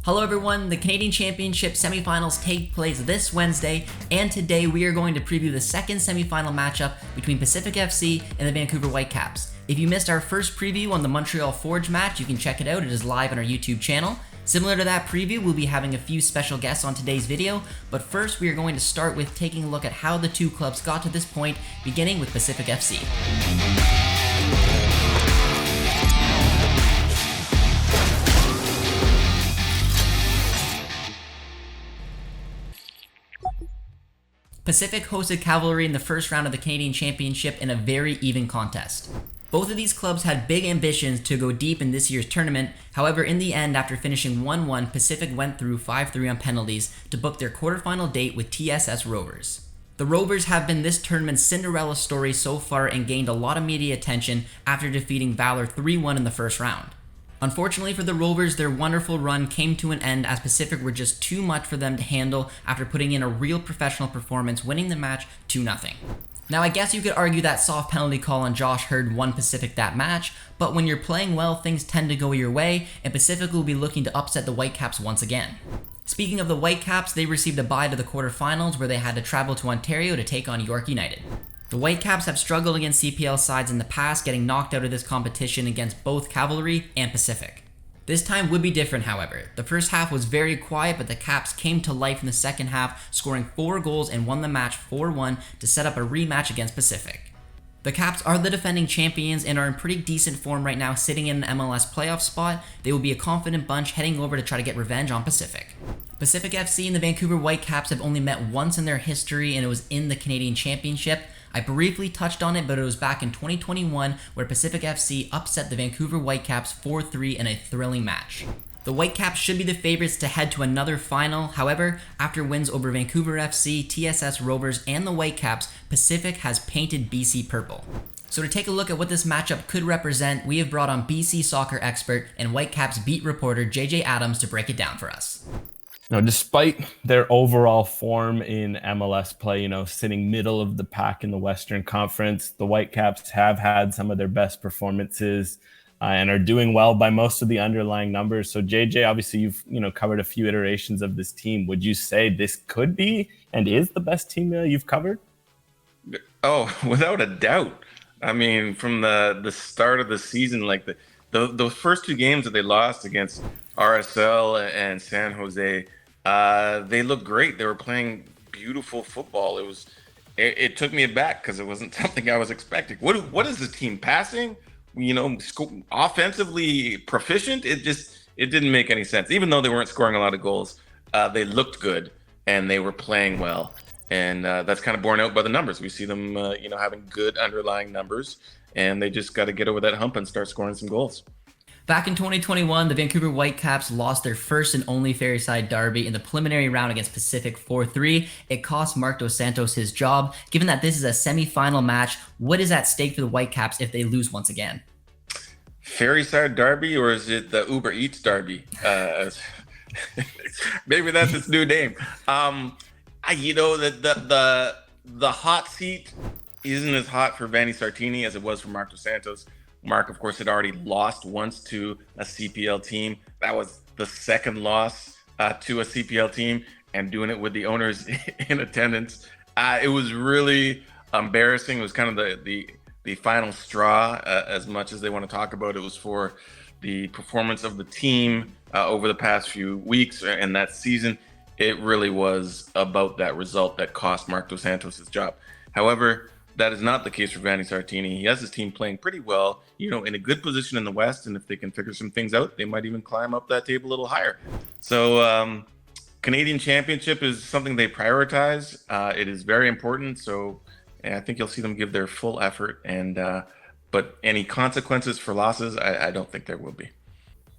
Hello everyone, the Canadian Championship semifinals take place this Wednesday, and today we are going to preview the second semifinal matchup between Pacific FC and the Vancouver Whitecaps. If you missed our first preview on the Montreal Forge match, you can check it out, it is live on our YouTube channel. Similar to that preview, we'll be having a few special guests on today's video, but first we are going to start with taking a look at how the two clubs got to this point, beginning with Pacific FC. Pacific hosted Cavalry in the first round of the Canadian Championship in a very even contest. Both of these clubs had big ambitions to go deep in this year's tournament. However, in the end, after finishing 1-1, Pacific went through 5-3 on penalties to book their quarterfinal date with TSS Rovers. The Rovers have been this tournament's Cinderella story so far and gained a lot of media attention after defeating Valor 3-1 in the first round. Unfortunately for the Rovers, their wonderful run came to an end as Pacific were just too much for them to handle after putting in a real professional performance, winning the match 2-0. Now, I guess you could argue that soft penalty call on Josh Hurd won Pacific that match, but when you're playing well, things tend to go your way, and Pacific will be looking to upset the Whitecaps once again. Speaking of the Whitecaps, they received a bye to the quarterfinals where they had to travel to Ontario to take on York United. The Whitecaps have struggled against CPL sides in the past, getting knocked out of this competition against both Cavalry and Pacific. This time would be different, however. The first half was very quiet, but the Caps came to life in the second half, scoring 4 goals and won the match 4-1 to set up a rematch against Pacific. The Caps are the defending champions and are in pretty decent form right now, sitting in an MLS playoff spot. They will be a confident bunch heading over to try to get revenge on Pacific. Pacific FC and the Vancouver Whitecaps have only met once in their history, and it was in the Canadian Championship. I briefly touched on it, but it was back in 2021 where Pacific FC upset the Vancouver Whitecaps 4-3 in a thrilling match. The Whitecaps should be the favorites to head to another final. However, after wins over Vancouver FC, TSS Rovers, and the Whitecaps, Pacific has painted BC purple. So to take a look at what this matchup could represent, we have brought on BC soccer expert and Whitecaps beat reporter JJ Adams to break it down for us. Now, despite their overall form in MLS play, sitting middle of the pack in the Western Conference, the Whitecaps have had some of their best performances and are doing well by most of the underlying numbers. So, JJ, obviously you've covered a few iterations of this team. Would you say this could be and is the best team you've covered? Oh, without a doubt. I mean, from the start of the season, like the first 2 games that they lost against RSL and San Jose, they looked great. They were playing beautiful football. It took me aback because it wasn't something I was expecting. What is the team passing? Offensively proficient? It didn't make any sense. Even though they weren't scoring a lot of goals, they looked good and they were playing well. And that's kind of borne out by the numbers. We see them, having good underlying numbers, and they just got to get over that hump and start scoring some goals. Back in 2021, the Vancouver Whitecaps lost their first and only Ferryside Derby in the preliminary round against Pacific 4-3. It cost Marc Dos Santos his job. Given that this is a semi-final match, what is at stake for the Whitecaps if they lose once again? Ferryside Derby, or is it the Uber Eats Derby? Maybe that's its new name. The hot seat isn't as hot for Vanni Sartini as it was for Marc Dos Santos. Mark, of course, had already lost once to a CPL team. That was the second loss to a CPL team, and doing it with the owners in attendance. It was really embarrassing. It was kind of the final straw, as much as they want to talk about it, was for the performance of the team over the past few weeks and that season. It really was about that result that cost Marc Dos Santos his job. However, that is not the case for Vanni Sartini. He has his team playing pretty well, in a good position in the West, and if they can figure some things out, they might even climb up that table a little higher. So Canadian Championship is something they prioritize. It is very important, so I think you'll see them give their full effort, but any consequences for losses, I don't think there will be.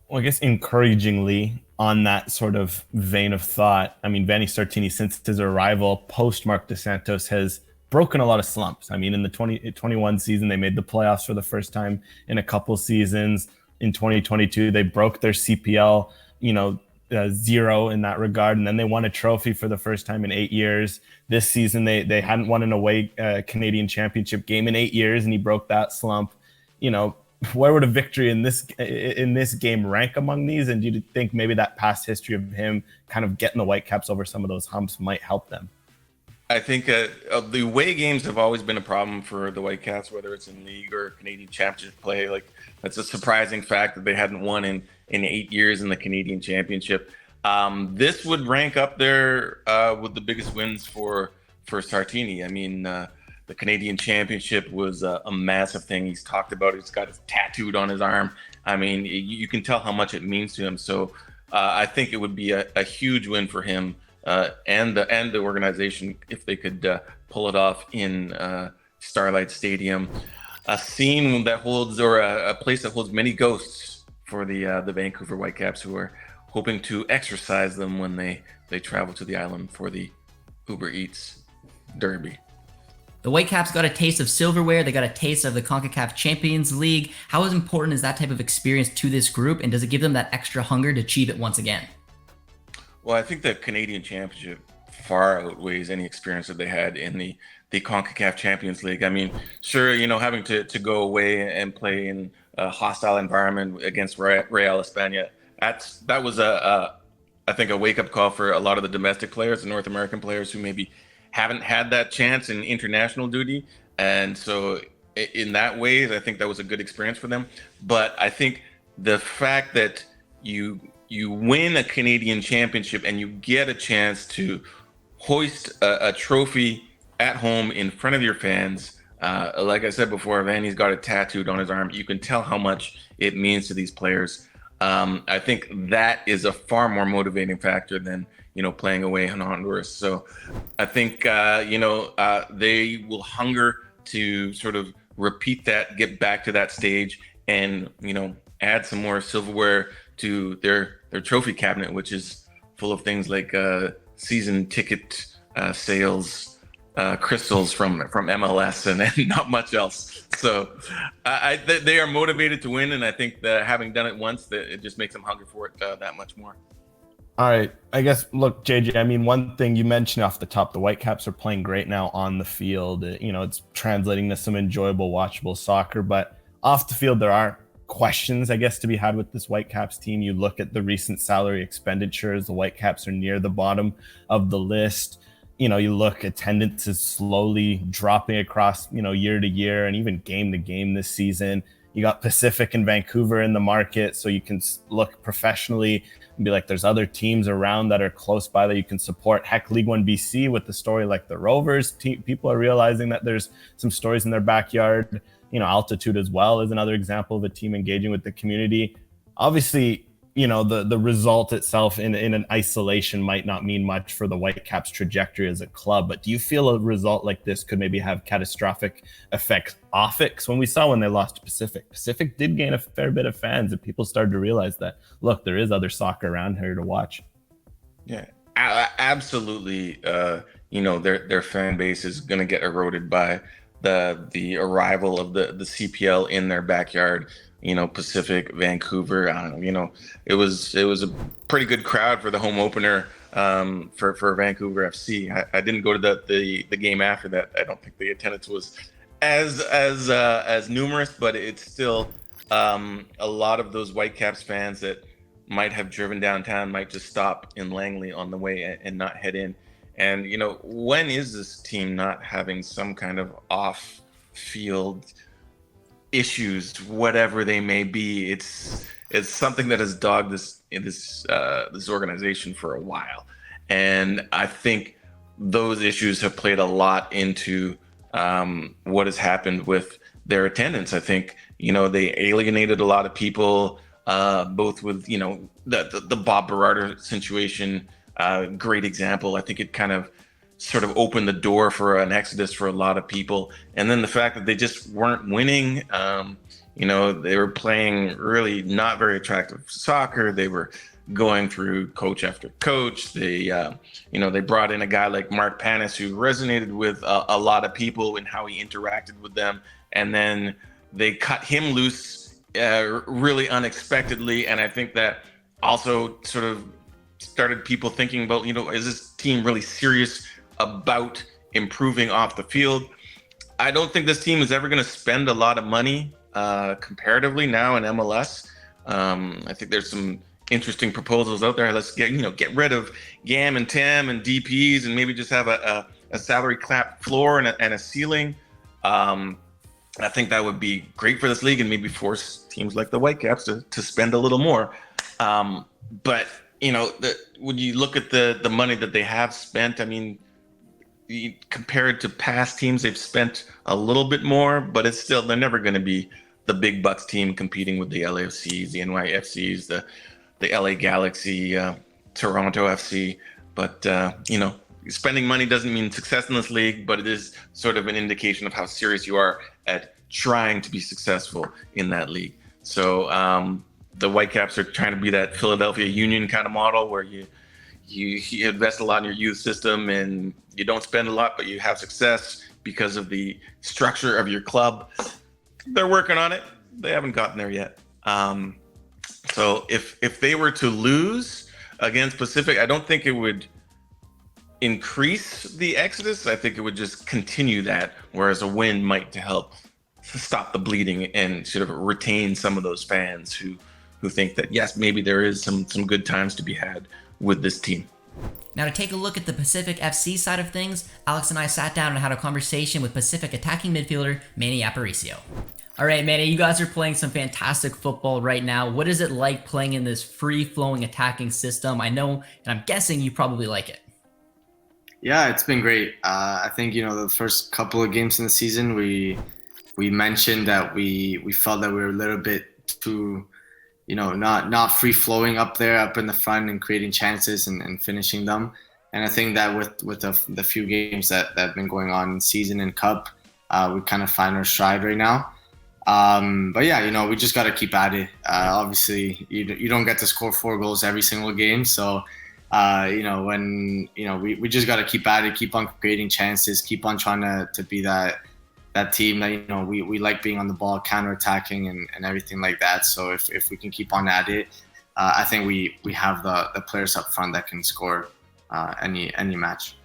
Well, I guess encouragingly, on that sort of vein of thought, I mean, Vanni Sartini, since his arrival post Marc Dos Santos, has broken a lot of slumps. I mean, in the 2021 season, they made the playoffs for the first time in a couple seasons. In 2022, they broke their CPL, zero in that regard, and then they won a trophy for the first time in 8 years. This season, they hadn't won an away Canadian Championship game in 8 years, and he broke that slump. where would a victory in this game rank among these? And do you think maybe that past history of him kind of getting the Whitecaps over some of those humps might help them? I think the away games have always been a problem for the Whitecaps, whether it's in league or Canadian Championship play. Like, that's a surprising fact that they hadn't won in 8 years in the Canadian Championship. This would rank up there with the biggest wins for Sartini. I mean, the Canadian Championship was a massive thing. He's talked about it. He's got it tattooed on his arm. I mean, you can tell how much it means to him. So I think it would be a huge win for him and the organization if they could pull it off in Starlight Stadium, a scene that holds, or a place that holds many ghosts for the Vancouver Whitecaps, who are hoping to exorcise them when they travel to the island for the Uber Eats Derby. The Whitecaps got a taste of silverware. They got a taste of the CONCACAF Champions League. How important is that type of experience to this group, and does it give them that extra hunger to achieve it once again? Well, I think the Canadian Championship far outweighs any experience that they had in the CONCACAF Champions League. I mean, sure, having to go away and play in a hostile environment against Real España, that was I think a wake-up call for a lot of the domestic players, the North American players who maybe haven't had that chance in international duty. And so in that way, I think that was a good experience for them. But I think the fact that you win a Canadian Championship and you get a chance to hoist a trophy at home in front of your fans, like I said before, Vanny's got it tattooed on his arm. You can tell how much it means to these players. I think that is a far more motivating factor than playing away in Honduras. So I think they will hunger to sort of repeat that, get back to that stage, and add some more silverware to their trophy cabinet, which is full of things like season ticket sales, crystals from MLS, and not much else. So they are motivated to win, and I think that having done it once, that it just makes them hungry for it that much more. All right. I guess, look, JJ, I mean, one thing you mentioned off the top, the Whitecaps are playing great now on the field. It's translating to some enjoyable, watchable soccer, but off the field, there are questions, I guess, to be had with this Whitecaps team. You look at the recent salary expenditures, the Whitecaps are near the bottom of the list. You look, attendance is slowly dropping across, year to year and even game to game this season. You got Pacific and Vancouver in the market, so you can look professionally and be like, there's other teams around that are close by that you can support. Heck, League One BC with the story like the Rovers, people are realizing that there's some stories in their backyard. Altitude as well is another example of a team engaging with the community. Obviously, the result itself in an isolation might not mean much for the Whitecaps' trajectory as a club, but do you feel a result like this could maybe have catastrophic effects off it? Because when we saw when they lost to Pacific did gain a fair bit of fans, and people started to realize that, look, there is other soccer around here to watch. Yeah, absolutely. Their fan base is going to get eroded by the arrival of the CPL in their backyard. Pacific, Vancouver. It was a pretty good crowd for the home opener for Vancouver FC. I didn't go to the game after that. I don't think the attendance was as numerous, but it's still a lot of those Whitecaps fans that might have driven downtown might just stop in Langley on the way and not head in. And when is this team not having some kind of off-field issues, whatever they may be? It's something that has dogged this organization for a while, and I think those issues have played a lot into what has happened with their attendance. I think they alienated a lot of people, both with the Bob Berarder situation. Great example. I think it kind of sort of opened the door for an exodus for a lot of people. And then the fact that they just weren't winning, they were playing really not very attractive soccer. They were going through coach after coach. They brought in a guy like Mark Panis, who resonated with a lot of people in how he interacted with them. And then they cut him loose really unexpectedly. And I think that also sort of started people thinking about, is this team really serious about improving off the field? I don't think this team is ever going to spend a lot of money comparatively now in MLS. I think there's some interesting proposals out there. Let's get rid of GAM and TAM and DPs and maybe just have a salary cap floor and a ceiling. I think that would be great for this league and maybe force teams like the Whitecaps to spend a little more. But when you look at the money that they have spent, I mean, compared to past teams, they've spent a little bit more, but they're never going to be the big bucks team competing with the LAFCs, the NYFCs, the LA Galaxy, Toronto FC. But spending money doesn't mean success in this league, but it is sort of an indication of how serious you are at trying to be successful in that league. So the Whitecaps are trying to be that Philadelphia Union kind of model where you invest a lot in your youth system and you don't spend a lot, but you have success because of the structure of your club. They're working on it. They haven't gotten there yet. So if they were to lose against Pacific, I don't think it would increase the exodus. I think it would just continue that, whereas a win might to help stop the bleeding and sort of retain some of those fans who think that, yes, maybe there is some good times to be had with this team. Now, to take a look at the Pacific FC side of things, Alex and I sat down and had a conversation with Pacific attacking midfielder Manny Aparicio. All right, Manny, you guys are playing some fantastic football right now. What is it like playing in this free-flowing attacking system? I know, and I'm guessing you probably like it. Yeah, it's been great. I think, the first couple of games in the season, we mentioned that we felt that we were a little bit too, not free flowing up in the front and creating chances and finishing them. And I think that with the few games that have been going on in season and cup, we kind of find our stride right now. But yeah, we just got to keep at it. Obviously, you don't get to score 4 goals every single game, so. We just got to keep at it, keep on creating chances, keep on trying to be that team that, we like being on the ball, counterattacking and everything like that. So if we can keep on at it, I think we have the players up front that can score any match.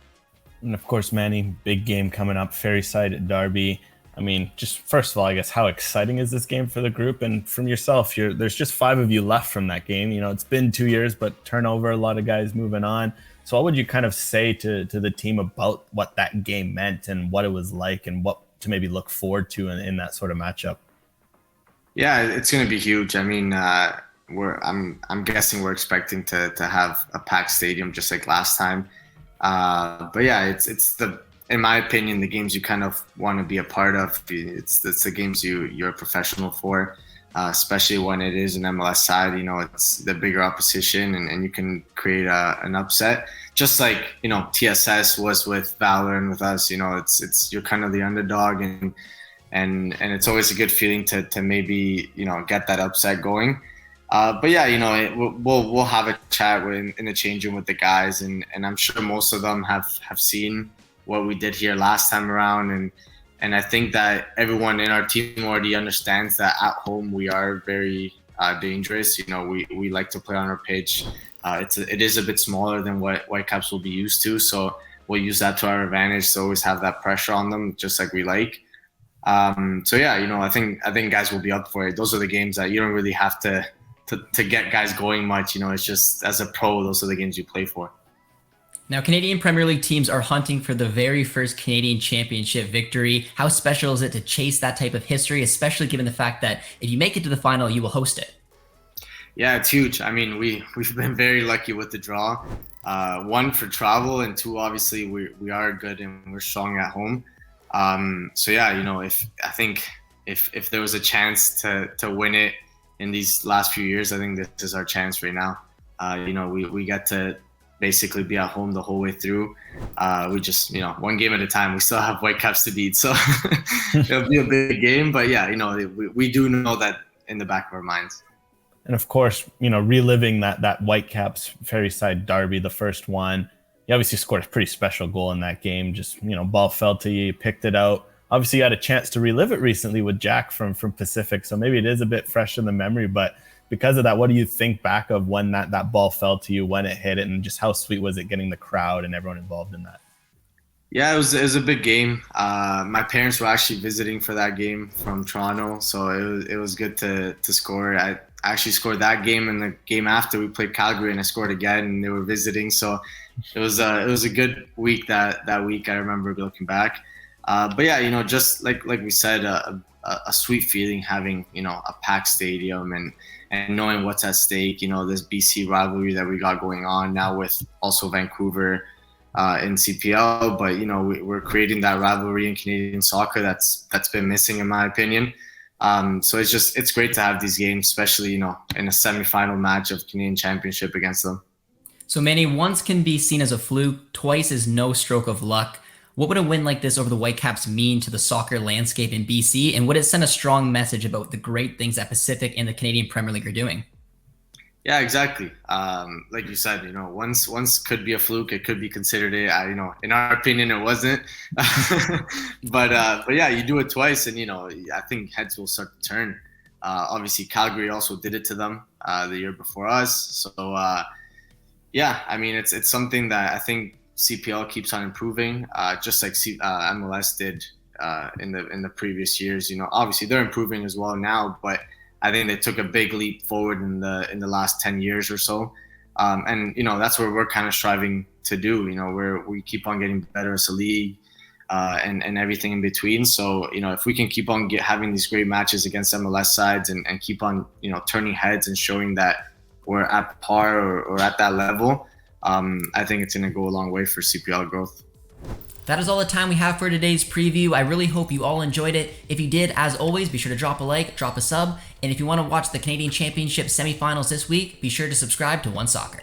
And of course, Manny, big game coming up, Ferryside Derby. I mean, just first of all, I guess, how exciting is this game for the group? And from yourself, there's just 5 of you left from that game. It's been 2 years, but turnover, a lot of guys moving on. So what would you kind of say to the team about what that game meant and what it was like and what to maybe look forward to in that sort of matchup? Yeah, it's going to be huge. I mean, I'm guessing we're expecting to have a packed stadium just like last time. But yeah, it's in my opinion, the games you kind of want to be a part of. It's the games you're a professional for, especially when it is an MLS side. It's the bigger opposition, and you can create an upset. Just like TSS was with Valor and with us. It's you're kind of the underdog, and it's always a good feeling to maybe get that upset going. But yeah, we'll have a chat in the change room with the guys, and I'm sure most of them have seen what we did here last time around, and I think that everyone in our team already understands that at home we are very dangerous. We like to play on our pitch. It is a bit smaller than what Whitecaps will be used to, so we'll use that to our advantage to always have that pressure on them, just like we like. So yeah, I think guys will be up for it. Those are the games that you don't really have to get guys going much. It's just as a pro, those are the games you play for. Now, Canadian Premier League teams are hunting for the very first Canadian Championship victory. How special is it to chase that type of history, especially given the fact that if you make it to the final, you will host it? Yeah, it's huge. I mean, we've been very lucky with the draw. 1, for travel, and 2, obviously, we are good and we're strong at home. So yeah, if there was a chance to win it in these last few years, I think this is our chance right now. We get to basically be at home the whole way through. We just, one game at a time. We still have Whitecaps to beat, so it'll be a big game. But yeah, we do know that in the back of our minds. And of course, reliving that Whitecaps Ferryside Derby, the first one, you obviously scored a pretty special goal in that game. Just, ball fell to you, picked it out. Obviously, you had a chance to relive it recently with Jack from Pacific, so maybe it is a bit fresh in the memory, but because of that, what do you think back of when that ball fell to you, when it hit it, and just how sweet was it getting the crowd and everyone involved in that? Yeah, it was a big game. My parents were actually visiting for that game from Toronto, so it was good to score. I actually scored that game, and the game after we played Calgary, and I scored again, and they were visiting. So it was a good week that week. I remember looking back. But yeah, just like we said, a sweet feeling having a packed stadium and knowing what's at stake. This BC rivalry that we got going on now with also Vancouver in CPL, but we're creating that rivalry in Canadian soccer that's been missing in my opinion. So it's great to have these games, especially in a semifinal match of Canadian Championship against them. So Manny, once can be seen as a fluke, twice is no stroke of luck. What would a win like this over the Whitecaps mean to the soccer landscape in BC, and would it send a strong message about the great things that Pacific and the Canadian Premier League are doing? Yeah, exactly. Like you said, once could be a fluke. It could be considered it. In our opinion, it wasn't. but yeah, you do it twice, and I think heads will start to turn. Obviously, Calgary also did it to them the year before us. So yeah, I mean, it's something that I think CPL keeps on improving, just like MLS did in the previous years. Obviously they're improving as well now, but I think they took a big leap forward in the last 10 years or so. And that's where we're kind of striving to do. Where we keep on getting better as a league, and everything in between. So if we can keep on having these great matches against MLS sides and keep on turning heads and showing that we're at par or at that level, I think it's going to go a long way for CPL growth. That is all the time we have for today's preview. I really hope you all enjoyed it. If you did, as always, be sure to drop a like, drop a sub, and if you want to watch the Canadian Championship semifinals this week, be sure to subscribe to OneSoccer.